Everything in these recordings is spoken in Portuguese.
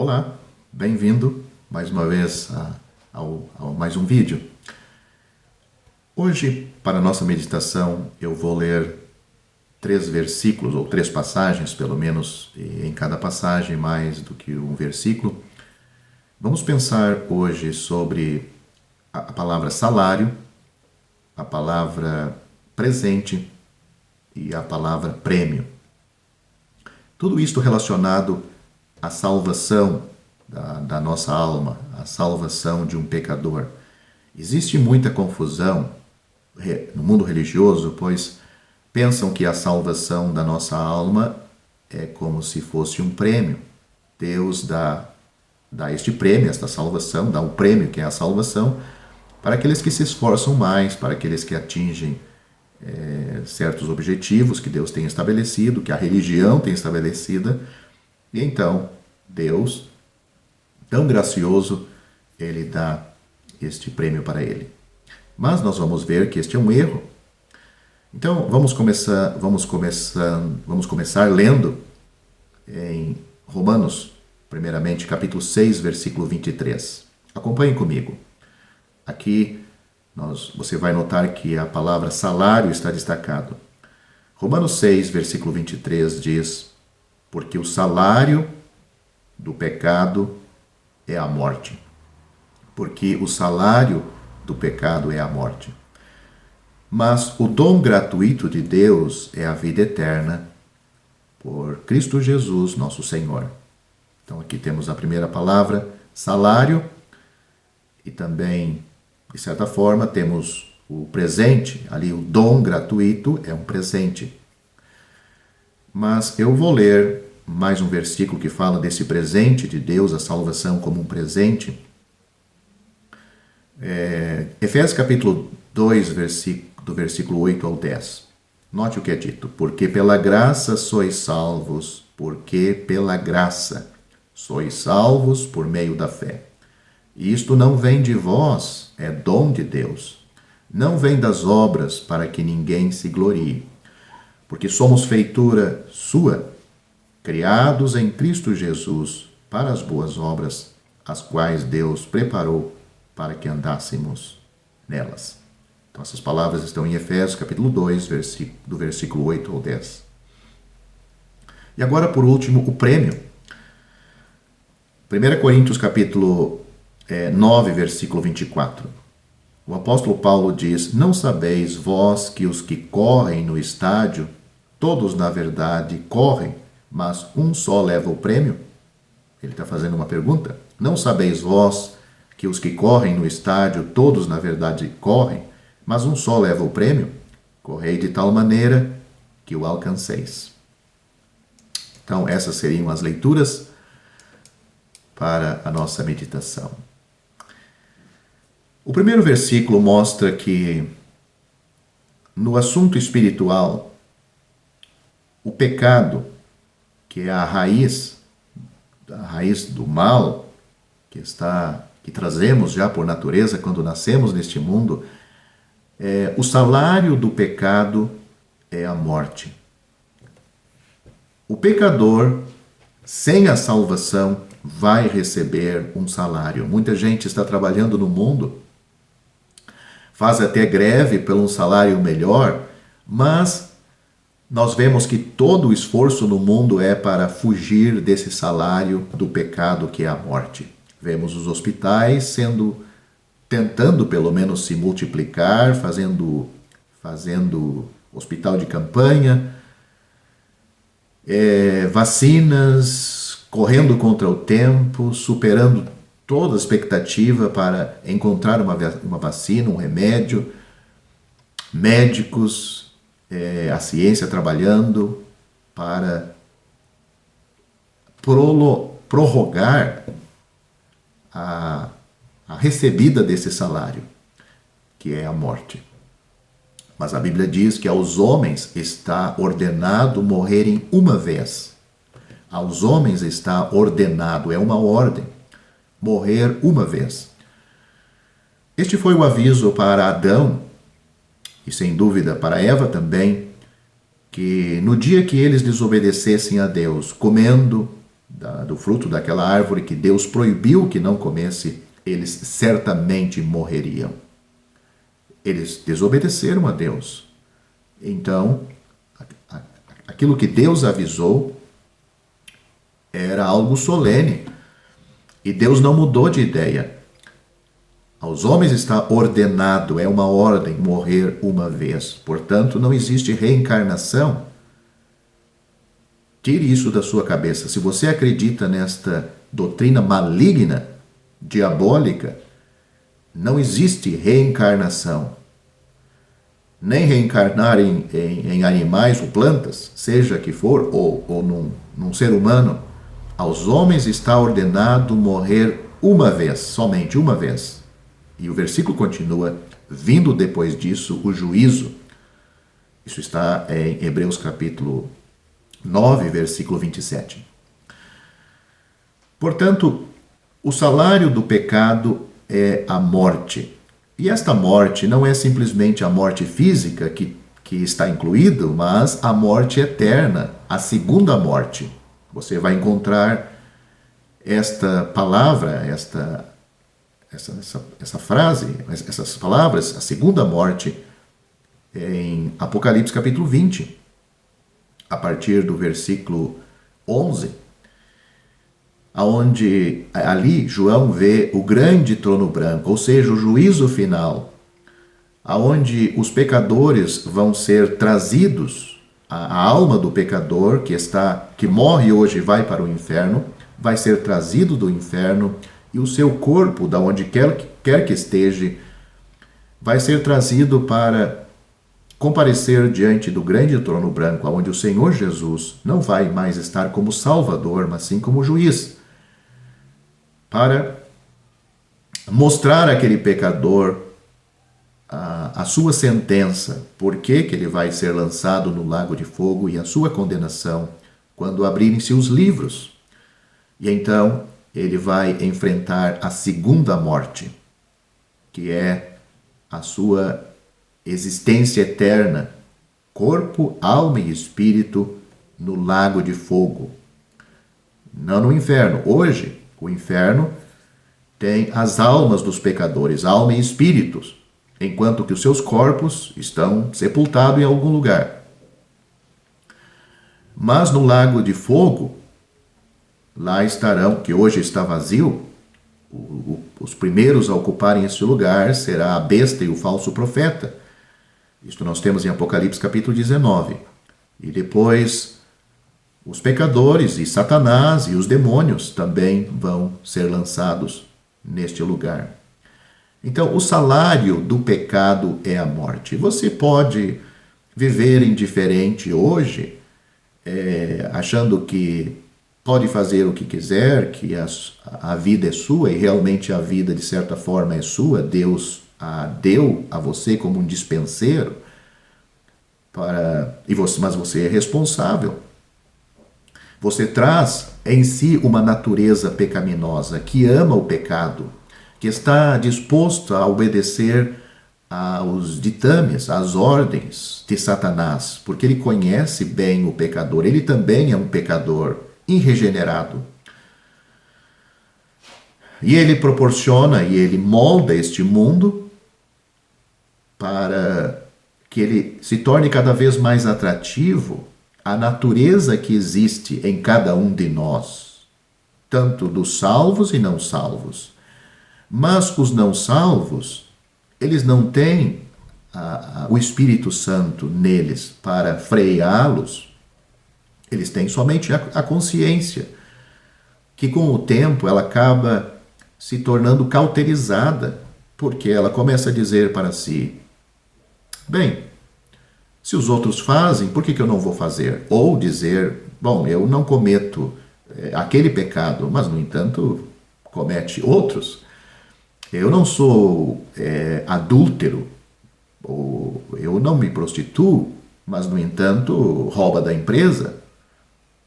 Olá, bem-vindo mais uma vez ao mais um vídeo. Hoje, para a nossa meditação, eu vou ler 3 versículos, ou 3 passagens, pelo menos, e em cada passagem mais do que um versículo. Vamos pensar hoje sobre a palavra salário, a palavra presente e a palavra prêmio. Tudo isto relacionado à salvação da nossa alma, à salvação de um pecador. Existe muita confusão no mundo religioso, pois pensam que a salvação da nossa alma é como se fosse um prêmio. Deus dá este prêmio, esta salvação, dá um prêmio que é a salvação, para aqueles que se esforçam mais, para aqueles que atingem certos objetivos que Deus tem estabelecido, que a religião tem estabelecida. E então, Deus, tão gracioso, Ele dá este prêmio para ele. Mas nós vamos ver que este é um erro. Então, vamos começar lendo em Romanos, primeiramente, capítulo 6, versículo 23. Acompanhem comigo. Aqui, você vai notar que a palavra salário está destacado. Romanos 6, versículo 23 diz: porque o salário do pecado é a morte. Porque o salário do pecado é a morte. Mas o dom gratuito de Deus é a vida eterna por Cristo Jesus, nosso Senhor. Então aqui temos a primeira palavra, salário, e também, de certa forma, temos o presente, ali o dom gratuito é um presente. Mas eu vou ler mais um versículo que fala desse presente de Deus, a salvação como um presente. Efésios capítulo 2, do versículo 8 ao 10. Note o que é dito. Porque pela graça sois salvos, porque pela graça sois salvos por meio da fé. E isto não vem de vós, é dom de Deus. Não vem das obras para que ninguém se glorie. Porque somos feitura sua, criados em Cristo Jesus para as boas obras, as quais Deus preparou para que andássemos nelas. Então essas palavras estão em Efésios capítulo 2, do versículo 8 ao 10. E agora, por último, o prêmio. 1 Coríntios capítulo 9, versículo 24. O apóstolo Paulo diz: não sabeis vós que os que correm no estádio, todos na verdade correm, mas um só leva o prêmio? Ele está fazendo uma pergunta. Não sabeis vós que os que correm no estádio, todos na verdade correm, mas um só leva o prêmio? Correi de tal maneira que o alcanceis. Então, essas seriam as leituras para a nossa meditação. O primeiro versículo mostra que, no assunto espiritual, o pecado, que é a raiz do mal, que trazemos já por natureza quando nascemos neste mundo, o salário do pecado é a morte. O pecador, sem a salvação, vai receber um salário. Muita gente está trabalhando no mundo, faz até greve por um salário melhor, mas nós vemos que todo o esforço no mundo é para fugir desse salário do pecado que é a morte. Vemos os hospitais tentando pelo menos se multiplicar, fazendo hospital de campanha, vacinas, correndo contra o tempo, superando toda a expectativa para encontrar uma vacina, um remédio, médicos, a ciência trabalhando para prorrogar a recebida desse salário, que é a morte. Mas a Bíblia diz que aos homens está ordenado morrerem uma vez. Aos homens está ordenado, é uma ordem, morrer uma vez. Este foi o aviso para Adão, e sem dúvida para Eva também, que no dia que eles desobedecessem a Deus, comendo do fruto daquela árvore que Deus proibiu que não comesse, eles certamente morreriam. Eles desobedeceram a Deus. Então, aquilo que Deus avisou era algo solene. E Deus não mudou de ideia. Aos homens está ordenado, é uma ordem, morrer uma vez. Portanto, não existe reencarnação. Tire isso da sua cabeça. Se você acredita nesta doutrina maligna, diabólica, não existe reencarnação. Nem reencarnar em animais ou plantas, seja que for, ou num ser humano. Aos homens está ordenado morrer uma vez, somente uma vez. E o versículo continua, vindo depois disso o juízo. Isso está em Hebreus capítulo 9, versículo 27. Portanto, o salário do pecado é a morte. E esta morte não é simplesmente a morte física que está incluído, mas a morte eterna, a segunda morte. Você vai encontrar esta palavra, essa frase, essas palavras, a segunda morte, em Apocalipse capítulo 20, a partir do versículo 11, aonde ali João vê o grande trono branco, ou seja, o juízo final, aonde os pecadores vão ser trazidos, a alma do pecador que morre hoje e vai para o inferno, vai ser trazido do inferno, e o seu corpo, da onde quer que esteja, vai ser trazido para comparecer diante do grande trono branco, onde o Senhor Jesus não vai mais estar como Salvador, mas sim como juiz, para mostrar àquele pecador a sua sentença, por que ele vai ser lançado no lago de fogo, e a sua condenação, quando abrirem-se os livros. E então ele vai enfrentar a segunda morte, que é a sua existência eterna, corpo, alma e espírito, no lago de fogo. Não no inferno. Hoje, o inferno tem as almas dos pecadores, alma e espíritos, enquanto que os seus corpos estão sepultados em algum lugar. Mas no lago de fogo, lá estarão, que hoje está vazio, os primeiros a ocuparem esse lugar será a besta e o falso profeta. Isto nós temos em Apocalipse capítulo 19. E depois os pecadores e Satanás e os demônios também vão ser lançados neste lugar. Então, o salário do pecado é a morte. Você pode viver indiferente hoje, achando que pode fazer o que quiser, que a vida é sua, e realmente a vida, de certa forma, é sua. Deus a deu a você como um dispenseiro, mas você é responsável. Você traz em si uma natureza pecaminosa, que ama o pecado, que está disposto a obedecer aos ditames, às ordens de Satanás, porque ele conhece bem o pecador. Ele também é um pecador irregenerado. E ele proporciona e ele molda este mundo para que ele se torne cada vez mais atrativo à natureza que existe em cada um de nós, tanto dos salvos e não salvos. Mas os não salvos, eles não têm o Espírito Santo neles para freá-los. Eles têm somente a consciência, que com o tempo ela acaba se tornando cauterizada, porque ela começa a dizer para si: bem, se os outros fazem, por que eu não vou fazer? Ou dizer: bom, eu não cometo aquele pecado, mas no entanto comete outros. Eu não sou adúltero, ou eu não me prostituo, mas no entanto rouba da empresa,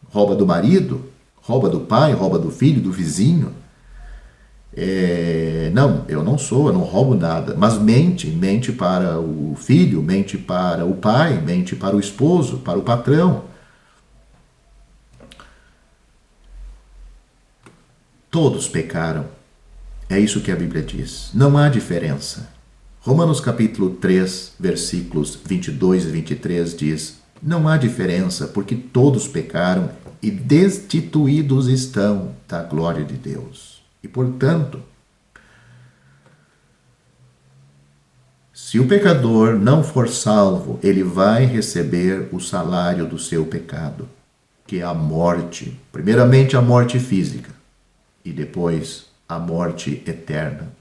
rouba do marido, rouba do pai, rouba do filho, do vizinho. Não, eu não roubo nada, mas mente para o filho, mente para o pai, mente para o esposo, para o patrão. Todos pecaram. É isso que a Bíblia diz. Não há diferença. Romanos capítulo 3, versículos 22 e 23 diz: não há diferença, porque todos pecaram e destituídos estão da glória de Deus. E, portanto, se o pecador não for salvo, ele vai receber o salário do seu pecado, que é a morte. Primeiramente, a morte física e depois a morte eterna.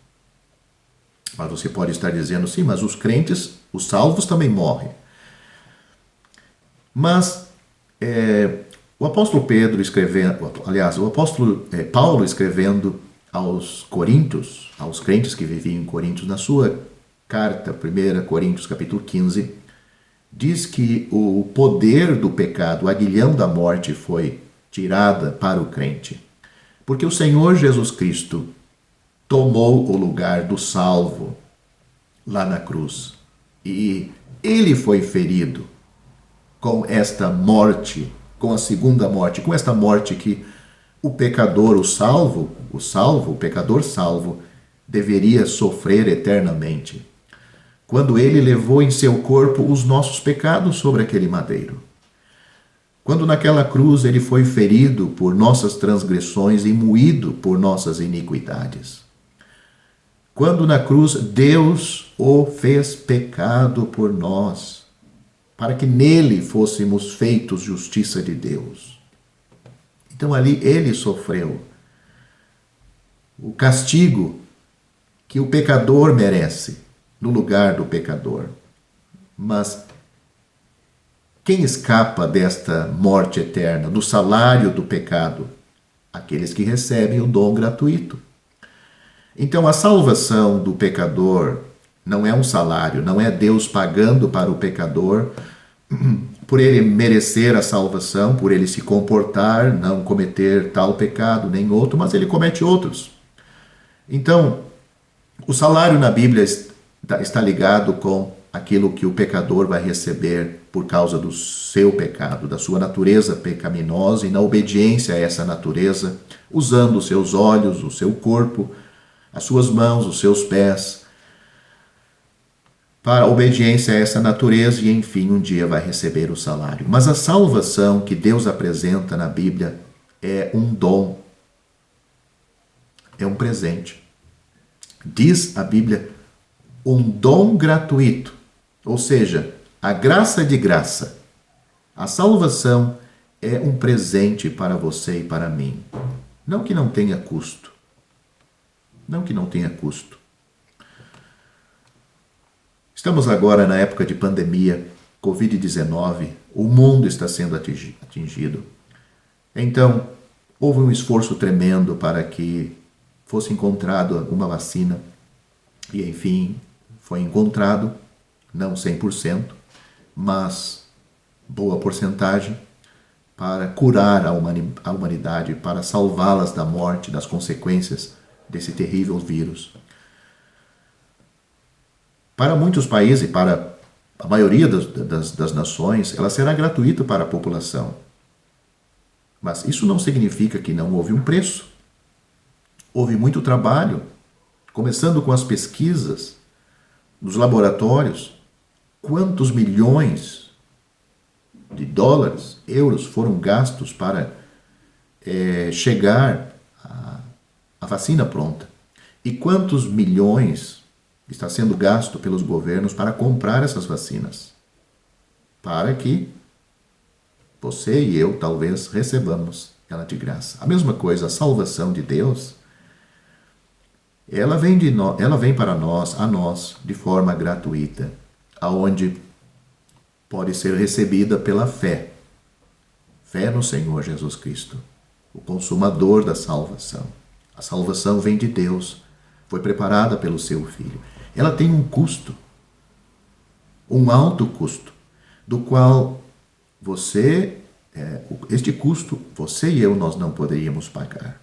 Mas você pode estar dizendo, sim, mas os crentes, os salvos também morrem. Mas o apóstolo Pedro escrevendo, aliás, o apóstolo Paulo escrevendo aos Coríntios, aos crentes que viviam em Coríntios, na sua carta, 1 Coríntios capítulo 15, diz que o poder do pecado, o aguilhão da morte foi tirada para o crente. Porque o Senhor Jesus Cristo tomou o lugar do salvo lá na cruz. E ele foi ferido com esta morte, com a segunda morte, com esta morte que o pecador, o pecador salvo, deveria sofrer eternamente. Quando ele levou em seu corpo os nossos pecados sobre aquele madeiro. Quando naquela cruz ele foi ferido por nossas transgressões e moído por nossas iniquidades. Quando na cruz Deus o fez pecado por nós, para que nele fôssemos feitos justiça de Deus. Então ali ele sofreu o castigo que o pecador merece, no lugar do pecador. Mas quem escapa desta morte eterna, do salário do pecado? Aqueles que recebem o dom gratuito. Então a salvação do pecador não é um salário, não é Deus pagando para o pecador por ele merecer a salvação, por ele se comportar, não cometer tal pecado nem outro, mas ele comete outros. Então, o salário na Bíblia está ligado com aquilo que o pecador vai receber por causa do seu pecado, da sua natureza pecaminosa e na obediência a essa natureza, usando os seus olhos, o seu corpo, as suas mãos, os seus pés, para a obediência a essa natureza e, enfim, um dia vai receber o salário. Mas a salvação que Deus apresenta na Bíblia é um dom, é um presente. Diz a Bíblia, um dom gratuito, ou seja, a graça de graça. A salvação é um presente para você e para mim. Não que não tenha custo. Não que não tenha custo. Estamos agora na época de pandemia, Covid-19, o mundo está sendo atingido. Então, houve um esforço tremendo para que fosse encontrada uma vacina e, enfim, foi encontrado, não 100%, mas boa porcentagem, para curar a humanidade, para salvá-las da morte, das consequências desse terrível vírus. Para muitos países e para a maioria das nações, ela será gratuita para a população. Mas isso não significa que não houve um preço. Houve muito trabalho, começando com as pesquisas nos laboratórios. Quantos milhões de dólares, euros foram gastos para chegar à vacina pronta? E quantos milhões está sendo gasto pelos governos para comprar essas vacinas? Para que você e eu talvez recebamos ela de graça. A mesma coisa, a salvação de Deus, ela vem para nós, a nós, de forma gratuita, aonde pode ser recebida pela fé. Fé no Senhor Jesus Cristo, o consumador da salvação. A salvação vem de Deus, foi preparada pelo seu Filho. Ela tem um custo, um alto custo, do qual este custo, você e eu, nós não poderíamos pagar.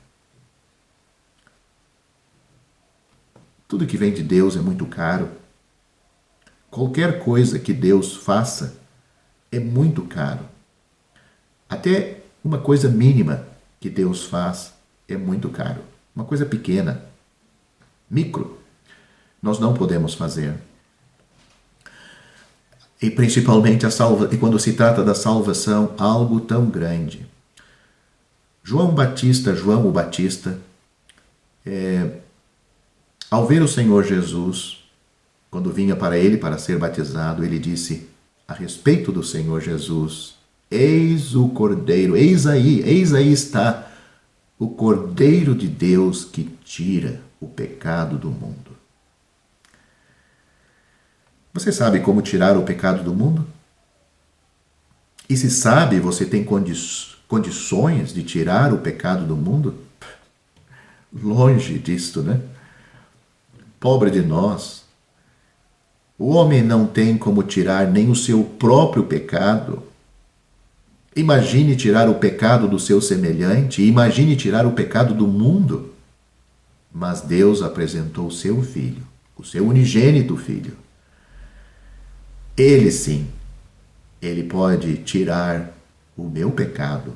Tudo que vem de Deus é muito caro. Qualquer coisa que Deus faça é muito caro. Até uma coisa mínima que Deus faz é muito caro. uma coisa pequena, micro, nós não podemos fazer. E principalmente e quando se trata da salvação, algo tão grande. João o Batista, ao ver o Senhor Jesus, quando vinha para ele para ser batizado, ele disse a respeito do Senhor Jesus: eis o Cordeiro, eis aí está o Cordeiro de Deus que tira o pecado do mundo. Você sabe como tirar o pecado do mundo? E se sabe, você tem condições de tirar o pecado do mundo? Longe disto, né? Pobre de nós. O homem não tem como tirar nem o seu próprio pecado. Imagine tirar o pecado do seu semelhante, imagine tirar o pecado do mundo. Mas Deus apresentou o seu Filho, o seu unigênito Filho. Ele sim, ele pode tirar o meu pecado,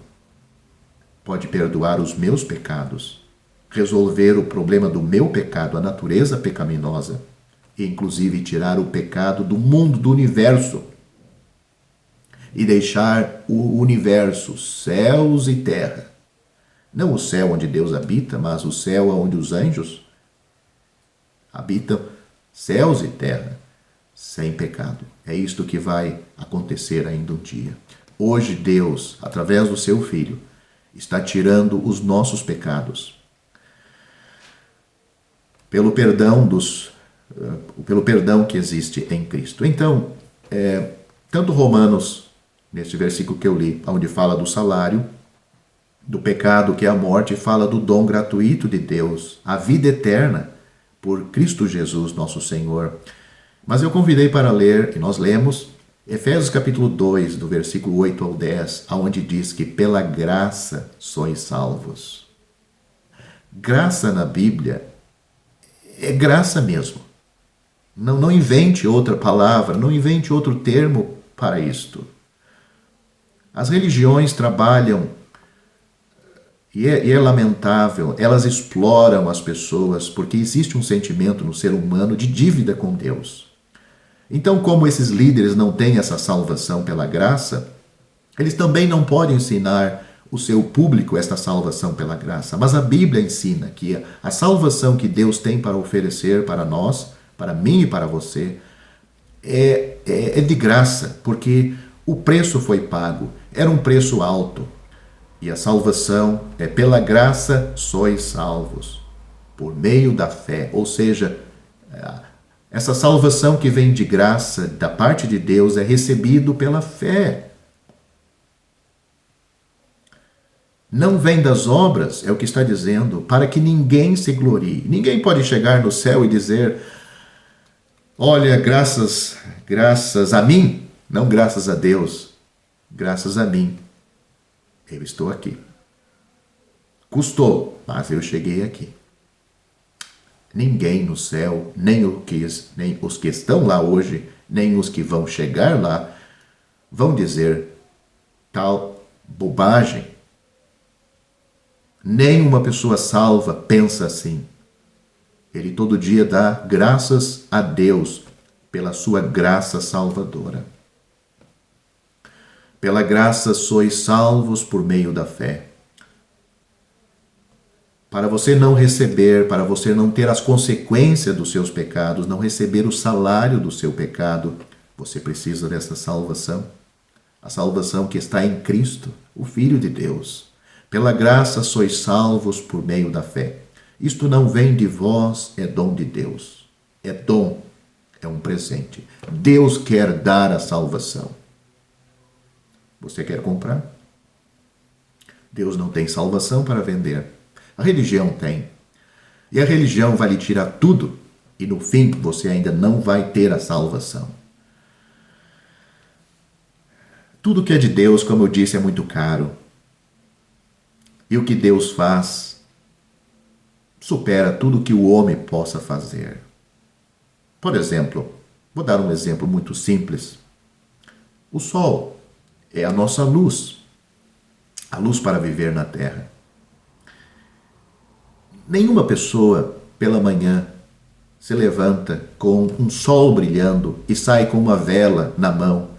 pode perdoar os meus pecados, resolver o problema do meu pecado, a natureza pecaminosa, e inclusive tirar o pecado do mundo, do universo, e deixar o universo, céus e terra. Não o céu onde Deus habita, mas o céu onde os anjos habitam, céus e terra, sem pecado. É isto que vai acontecer ainda um dia. Hoje Deus, através do seu Filho, está tirando os nossos pecados. Pelo perdão que existe em Cristo. Então, tanto Romanos, neste versículo que eu li, onde fala do salário, do pecado que é a morte, fala do dom gratuito de Deus, a vida eterna, por Cristo Jesus, nosso Senhor. Mas eu convidei para ler, e nós lemos, Efésios capítulo 2, do versículo 8 ao 10, onde diz que pela graça sois salvos. Graça na Bíblia é graça mesmo. Não invente outra palavra, não invente outro termo para isto. As religiões trabalham, e é lamentável, elas exploram as pessoas porque existe um sentimento no ser humano de dívida com Deus. Então, como esses líderes não têm essa salvação pela graça, eles também não podem ensinar o seu público esta salvação pela graça. Mas a Bíblia ensina que a salvação que Deus tem para oferecer para nós, para mim e para você, é de graça, porque o preço foi pago, era um preço alto. E a salvação é pela graça sois salvos, por meio da fé. Ou seja, essa salvação que vem de graça da parte de Deus é recebido pela fé. Não vem das obras, é o que está dizendo, para que ninguém se glorie. Ninguém pode chegar no céu e dizer: olha, graças a mim, não graças a Deus, graças a mim, eu estou aqui. Custou, mas eu cheguei aqui. Ninguém no céu, nem os que estão lá hoje, nem os que vão chegar lá, vão dizer tal bobagem. Nem uma pessoa salva pensa assim. Ele todo dia dá graças a Deus pela sua graça salvadora. Pela graça sois salvos por meio da fé. Para você não receber, para você não ter as consequências dos seus pecados, não receber o salário do seu pecado, você precisa dessa salvação. A salvação que está em Cristo, o Filho de Deus. Pela graça sois salvos por meio da fé. Isto não vem de vós, é dom de Deus. É dom, é um presente. Deus quer dar a salvação. Você quer comprar? Deus não tem salvação para vender. A religião tem. E a religião vai lhe tirar tudo e no fim você ainda não vai ter a salvação. Tudo que é de Deus, como eu disse, é muito caro. E o que Deus faz supera tudo que o homem possa fazer. Por exemplo, vou dar um exemplo muito simples. O sol é a nossa luz, a luz para viver na terra. Nenhuma pessoa pela manhã se levanta com um sol brilhando e sai com uma vela na mão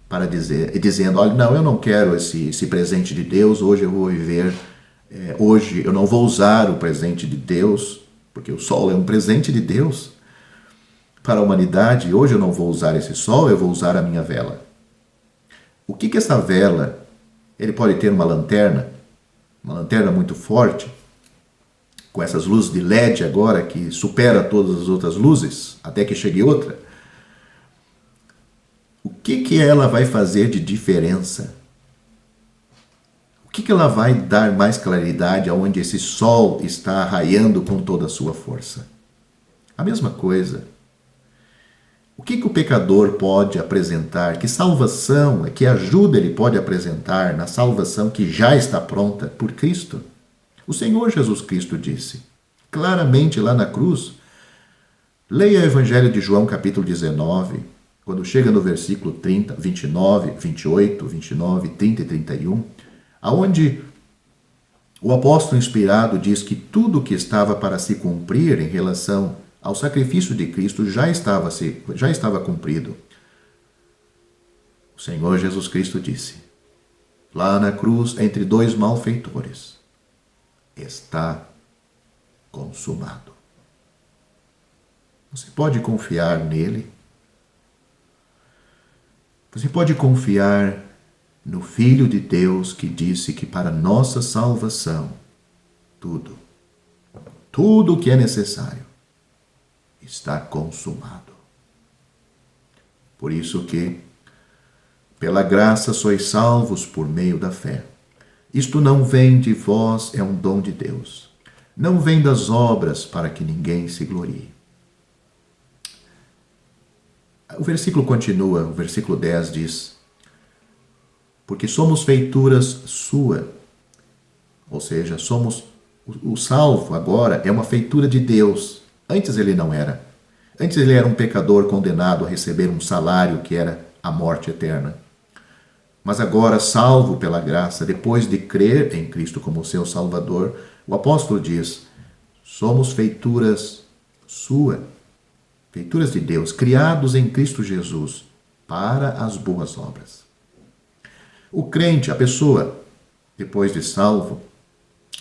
para dizer, dizendo, olha, não, eu não quero esse presente de Deus, hoje eu vou viver, hoje eu não vou usar o presente de Deus, porque o sol é um presente de Deus para a humanidade, hoje eu não vou usar esse sol, eu vou usar a minha vela. O que essa vela, ele pode ter uma lanterna muito forte, com essas luzes de LED agora, que supera todas as outras luzes, até que chegue outra. O que ela vai fazer de diferença? O que ela vai dar mais claridade aonde esse sol está raiando com toda a sua força? A mesma coisa. O que o pecador pode apresentar? Que salvação, que ajuda ele pode apresentar na salvação que já está pronta por Cristo? O Senhor Jesus Cristo disse, claramente lá na cruz, leia o Evangelho de João, capítulo 19, quando chega no versículo 30, 29, 28, 29, 30 e 31, aonde o apóstolo inspirado diz que tudo o que estava para se cumprir em relação ao sacrifício de Cristo já estava cumprido. O Senhor Jesus Cristo disse, lá na cruz, entre dois malfeitores, está consumado. Você pode confiar nele. Você pode confiar no Filho de Deus que disse que para nossa salvação, tudo o que é necessário, está consumado. Por isso que, pela graça sois salvos por meio da fé. Isto não vem de vós, é um dom de Deus. Não vem das obras para que ninguém se glorie. O versículo continua, o versículo 10 diz, porque somos feituras sua, ou seja, somos o salvo agora é uma feitura de Deus. Antes ele não era. Antes ele era um pecador condenado a receber um salário que era a morte eterna. Mas agora, salvo pela graça, depois de crer em Cristo como seu Salvador, o apóstolo diz, somos feituras sua, feituras de Deus, criados em Cristo Jesus, para as boas obras. O crente, a pessoa, depois de salvo,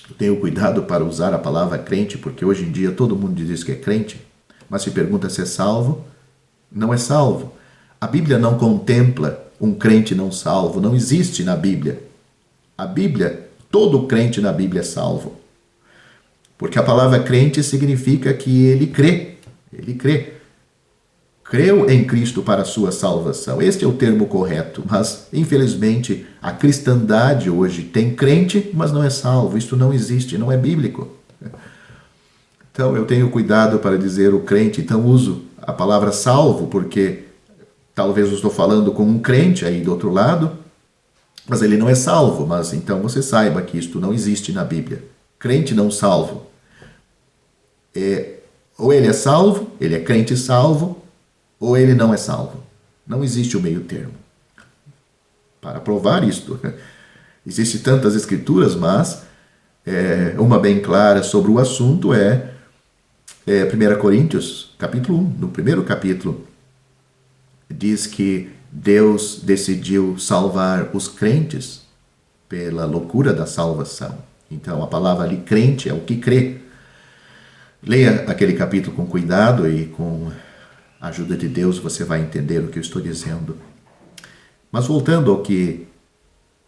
eu tenho cuidado para usar a palavra crente, porque hoje em dia todo mundo diz que é crente, mas se pergunta se é salvo, não é salvo. A Bíblia não contempla um crente não salvo, não existe na Bíblia. A Bíblia, todo crente na Bíblia é salvo. Porque a palavra crente significa que ele crê. Ele crê. Creu em Cristo para a sua salvação. Este é o termo correto, mas infelizmente a cristandade hoje tem crente, mas não é salvo. Isto não existe, não é bíblico. Então eu tenho cuidado para dizer o crente, então uso a palavra salvo, porque talvez eu estou falando com um crente aí do outro lado, mas ele não é salvo. Mas então você saiba que isto não existe na Bíblia. Crente não salvo. Ou ele é salvo, ele é crente salvo, ou ele não é salvo. Não existe o meio termo. Para provar isto, existem tantas escrituras, mas uma bem clara sobre o assunto é 1 Coríntios, capítulo 1. No primeiro capítulo, diz que Deus decidiu salvar os crentes pela loucura da salvação. Então, a palavra ali, crente, é o que crê. Leia aquele capítulo com cuidado e com a ajuda de Deus você vai entender o que eu estou dizendo. Mas voltando ao que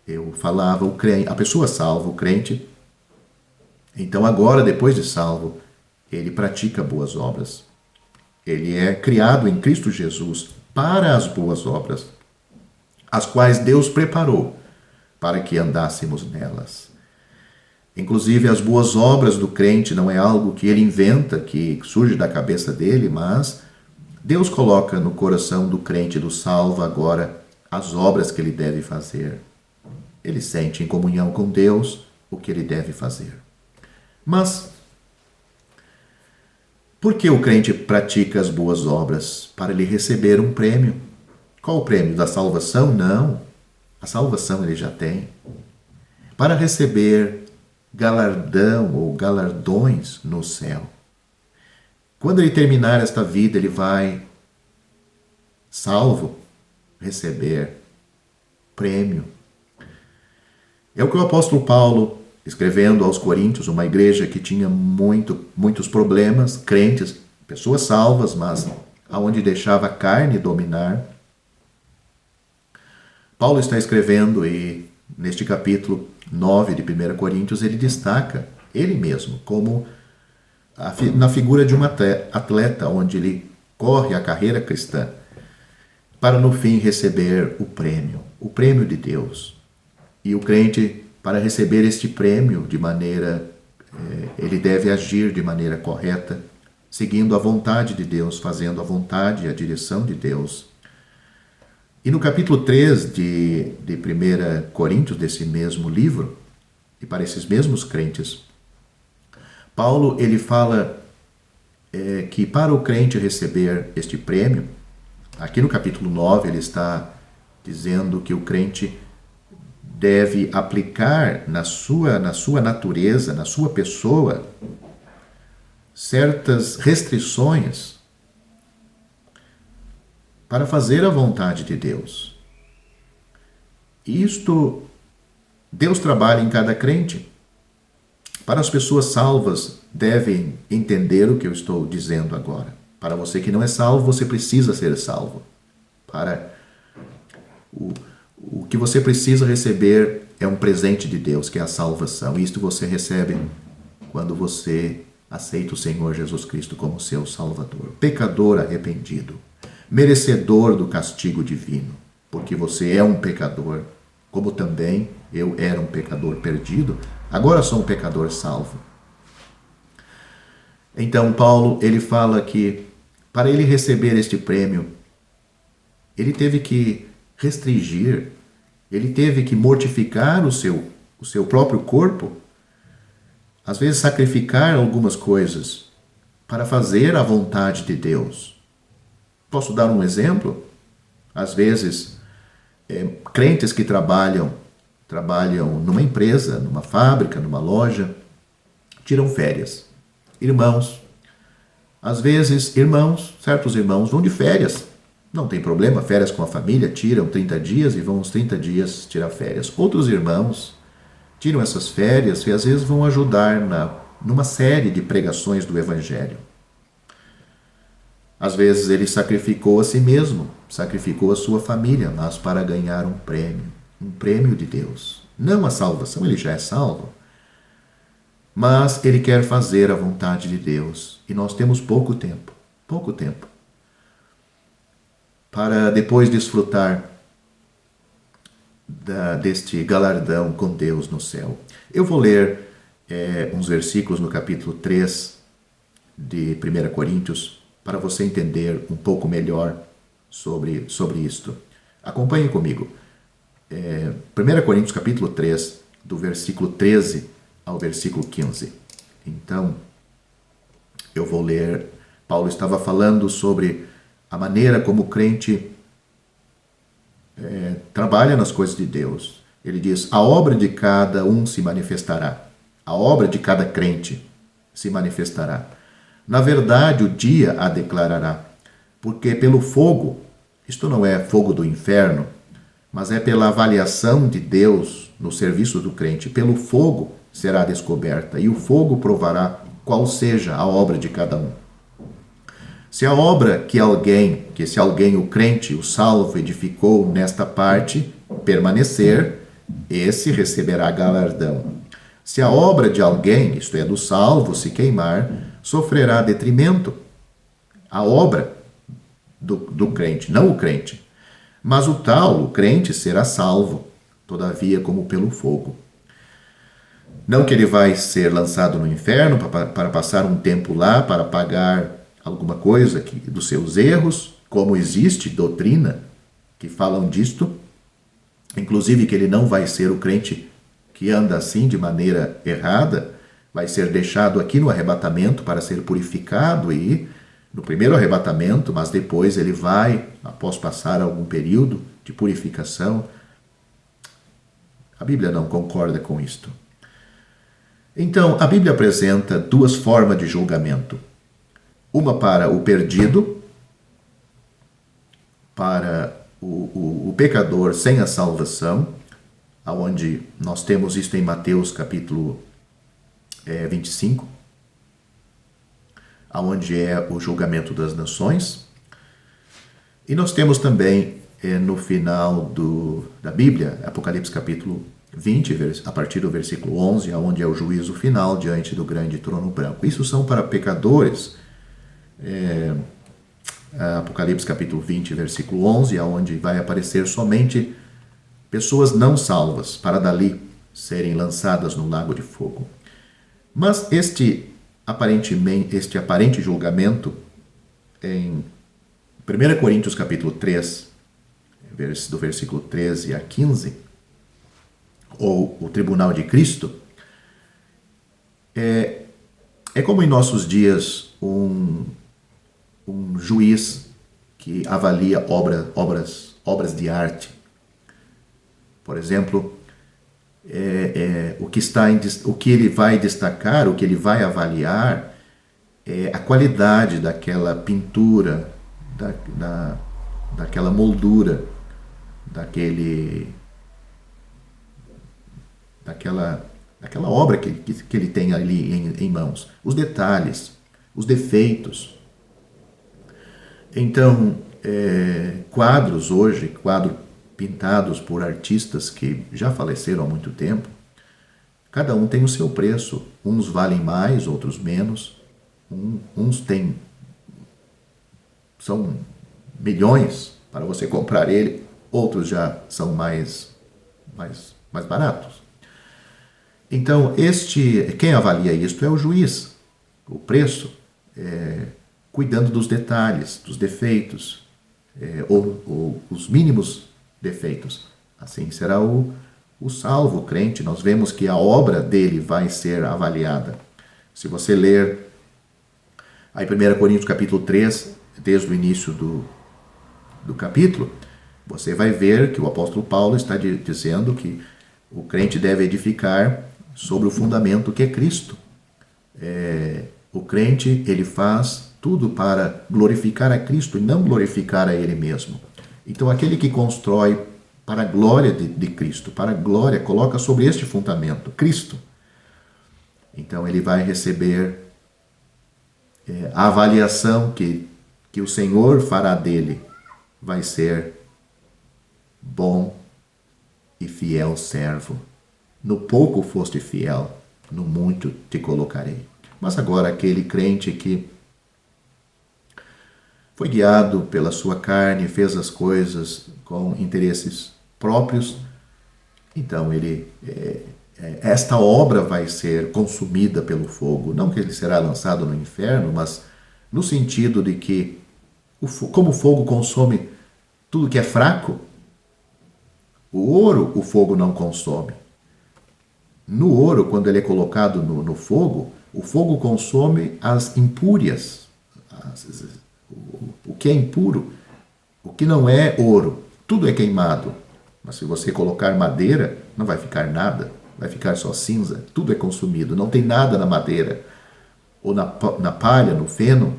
eu falava, a pessoa salva, o crente, então agora, depois de salvo, ele pratica boas obras. Ele é criado em Cristo Jesus para as boas obras, as quais Deus preparou para que andássemos nelas. Inclusive, as boas obras do crente não é algo que ele inventa, que surge da cabeça dele, mas Deus coloca no coração do crente, do salvo, agora as obras que ele deve fazer. Ele sente em comunhão com Deus o que ele deve fazer. Mas por que o crente pratica as boas obras? Para ele receber um prêmio. Qual o prêmio? Da salvação? Não. A salvação ele já tem. Para receber galardão ou galardões no céu. Quando ele terminar esta vida, ele vai, salvo, receber prêmio. É o que o apóstolo Paulo, escrevendo aos Coríntios, uma igreja que tinha muitos problemas, crentes, pessoas salvas, mas aonde deixava a carne dominar. Paulo está escrevendo e neste capítulo 9 de 1 Coríntios ele destaca ele mesmo como na figura de um atleta onde ele corre a carreira cristã para no fim receber o prêmio de Deus. E o crente, para receber este prêmio de maneira, ele deve agir de maneira correta, seguindo a vontade de Deus, fazendo a vontade e a direção de Deus. E no capítulo 3 de 1 Coríntios, desse mesmo livro, e para esses mesmos crentes, Paulo ele fala que para o crente receber este prêmio, aqui no capítulo 9 ele está dizendo que o crente deve aplicar na sua natureza, na sua pessoa, certas restrições para fazer a vontade de Deus. Isto, Deus trabalha em cada crente. Para as pessoas salvas, devem entender o que eu estou dizendo agora. Para você que não é salvo, você precisa ser salvo. Para o que você precisa receber é um presente de Deus, que é a salvação. Isto você recebe quando você aceita o Senhor Jesus Cristo como seu Salvador. Pecador arrependido, merecedor do castigo divino, porque você é um pecador, como também eu era um pecador perdido, agora sou um pecador salvo. Então Paulo, ele fala que para ele receber este prêmio, ele teve que restringir, ele teve que mortificar o seu próprio corpo, às vezes sacrificar algumas coisas para fazer a vontade de Deus. Posso dar um exemplo? Às vezes, crentes que trabalham numa empresa, numa fábrica, numa loja, tiram férias. Irmãos, às vezes, certos irmãos vão de férias. Não tem problema, férias com a família, tiram 30 dias e vão uns 30 dias tirar férias. Outros irmãos tiram essas férias e às vezes vão ajudar numa série de pregações do Evangelho. Às vezes ele sacrificou a si mesmo, sacrificou a sua família, mas para ganhar um prêmio de Deus. Não a salvação, ele já é salvo, mas ele quer fazer a vontade de Deus. E nós temos pouco tempo para depois desfrutar deste galardão com Deus no céu. Eu vou ler uns versículos no capítulo 3 de 1 Coríntios para você entender um pouco melhor sobre isto. Acompanhe comigo. 1 Coríntios capítulo 3, do versículo 13 ao versículo 15. Então, eu vou ler. Paulo estava falando sobre a maneira como o crente trabalha nas coisas de Deus. Ele diz: a obra de cada um se manifestará. A obra de cada crente se manifestará. Na verdade, o dia a declarará. Porque pelo fogo, isto não é fogo do inferno, mas é pela avaliação de Deus no serviço do crente. Pelo fogo será descoberta, e o fogo provará qual seja a obra de cada um. Se a obra que esse alguém, o crente, o salvo, edificou nesta parte, permanecer, esse receberá galardão. Se a obra de alguém, isto é, do salvo, se queimar, sofrerá detrimento. A obra do crente, não o crente. Mas o crente, será salvo, todavia como pelo fogo. Não que ele vai ser lançado no inferno para passar um tempo lá, para pagar alguma coisa dos seus erros, como existe doutrina que falam disto, inclusive que ele não vai ser o crente que anda assim de maneira errada, vai ser deixado aqui no arrebatamento para ser purificado e no primeiro arrebatamento, mas depois ele vai, após passar algum período de purificação. A Bíblia não concorda com isto. Então, a Bíblia apresenta duas formas de julgamento. Uma para o perdido, para o pecador sem a salvação, aonde nós temos isso em Mateus capítulo 25, aonde é o julgamento das nações. E nós temos também no final da Bíblia, Apocalipse capítulo 20, a partir do versículo 11, aonde é o juízo final diante do grande trono branco. Isso são para pecadores. Apocalipse capítulo 20, versículo 11, aonde vai aparecer somente pessoas não salvas, para dali serem lançadas no lago de fogo. Mas este aparente julgamento, em 1 Coríntios capítulo 3, do versículo 13 a 15, ou o tribunal de Cristo, é como em nossos dias um juiz que avalia obras de arte. Por exemplo, o que ele vai destacar, o que ele vai avaliar é a qualidade daquela pintura, daquela moldura, daquela obra que ele tem ali em mãos. Os detalhes, os defeitos. Então, quadros pintados por artistas que já faleceram há muito tempo, cada um tem o seu preço. Uns valem mais, outros menos. Uns são milhões para você comprar ele, outros já são mais baratos. Então, quem avalia isto é o juiz, o preço, cuidando dos detalhes, dos defeitos, ou os mínimos defeitos. Assim será o salvo, o crente. Nós vemos que a obra dele vai ser avaliada. Se você ler aí 1 Coríntios capítulo 3, desde o início do capítulo, você vai ver que o apóstolo Paulo está dizendo que o crente deve edificar sobre o fundamento que é Cristo. O crente, ele faz tudo para glorificar a Cristo e não glorificar a ele mesmo. Então, aquele que constrói para a glória de Cristo, para a glória, coloca sobre este fundamento, Cristo. Então, ele vai receber a avaliação que o Senhor fará dele. Vai ser bom e fiel servo. No pouco foste fiel, no muito te colocarei. Mas agora aquele crente que foi guiado pela sua carne, fez as coisas com interesses próprios, então esta obra vai ser consumida pelo fogo. Não que ele será lançado no inferno, mas no sentido de que, como o fogo consome tudo que é fraco, o ouro o fogo não consome. No ouro, quando ele é colocado no fogo, o fogo consome as impúrias, o que é impuro, o que não é ouro, tudo é queimado. Mas se você colocar madeira, não vai ficar nada, vai ficar só cinza, tudo é consumido, não tem nada na madeira, ou na palha, no feno,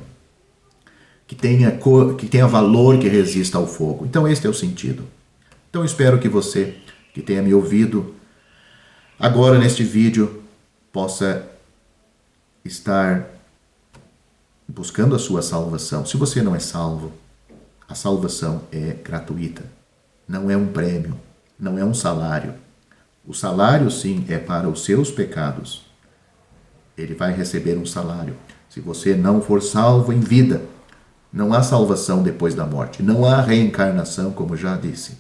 que tenha valor, que resista ao fogo. Então este é o sentido. Então espero que você, que tenha me ouvido agora neste vídeo, possa estar buscando a sua salvação. Se você não é salvo, a salvação é gratuita. Não é um prêmio, não é um salário. O salário, sim, é para os seus pecados. Ele vai receber um salário. Se você não for salvo em vida, não há salvação depois da morte. Não há reencarnação, como já disse.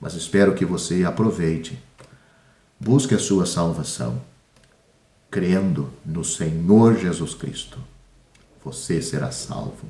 Mas espero que você aproveite. Busque a sua salvação, crendo no Senhor Jesus Cristo. Você será salvo.